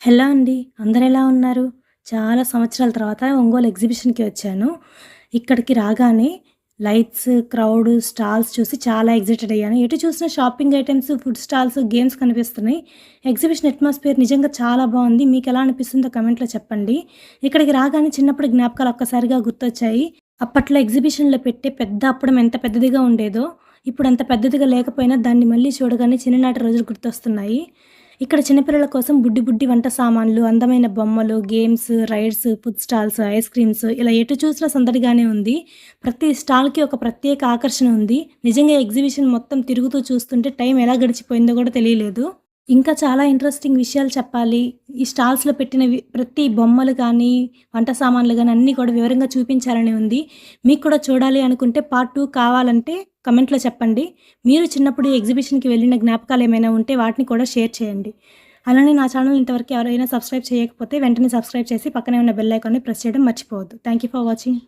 Hello అండి. అందరెలా ఉన్నారు? చాలా సంవత్సరాల తర్వాత ఒంగోలు ఎగ్జిబిషన్‌కి వచ్చాను. ఇక్కడికి రాగానే లైట్స్, క్రౌడ్, స్టాల్స్ చూసి చాలా ఎక్సైటెడ్ అయ్యాను. ఎటు చూసినా shopping items, food stalls, games కనిపిస్తున్నాయి. ఎగ్జిబిషన్ అట్మాస్ఫియర్ నిజంగా చాలా బావుంది. మీకెలా అనిపిస్తుందో కామెంట్‌లో చెప్పండి. ఇక్కడికి రాగానే చిన్నప్పటి జ్ఞాపకాలు ఒక్కసారిగా గుర్తొచ్చాయి. అప్పట్లో ఎగ్జిబిషన్‌లో పెట్టే పెద్ద అప్పడం ఎంత పెద్దదిగా ఉండేదో, ఇప్పుడంత పెద్దదిగా లేకపోయినా దాన్ని మళ్ళీ చూడగానే చిన్ననాటి రోజులు గుర్తొస్తున్నాయి. ఇక్కడ చిన్నపిల్లల కోసం బుడ్డి బుడ్డి వంట సామాన్లు, అందమైన బొమ్మలు, games, rides, food stalls, ice creams ఇలా ఎటు చూసినా సందడిగానే ఉంది. ప్రతి స్టాల్‌కి ఒక ప్రత్యేక ఆకర్షణ ఉంది. నిజంగా ఎగ్జిబిషన్ మొత్తం తిరుగుతూ చూస్తుంటే టైం ఎలా గడిచిపోయిందో కూడా తెలియలేదు. ఇంకా చాలా ఇంట్రెస్టింగ్ విషయాలు చెప్పాలి. ఈ స్టాల్స్‌లో పెట్టినవి ప్రతి బొమ్మలు గానీ, వంట సామాన్లు గానీ అన్నీ కూడా వివరంగా చూపించాలని ఉంది. మీకు కూడా చూడాలి అనుకుంటే పార్ట్ 2 కావాలంటే కమెంట్‌లో చెప్పండి. మీరు చిన్నప్పుడు ఈ ఎగ్జిబిషన్‌కి వెళ్ళిన జ్ఞాపకాలేమైనా ఉంటే వాటిని కూడా షేర్ చేయండి. అలానే నా ఛానెల్‌ని ఇంతవరకు ఎవరైనా సబ్స్క్రైబ్ చేయకపోతే వెంటనే సబ్స్క్రైబ్ చేసి పక్కనే ఉన్న బెల్ ఐకాన్‌ని ప్రెస్ చేయడం మర్చిపోవద్దు. Thank you for watching.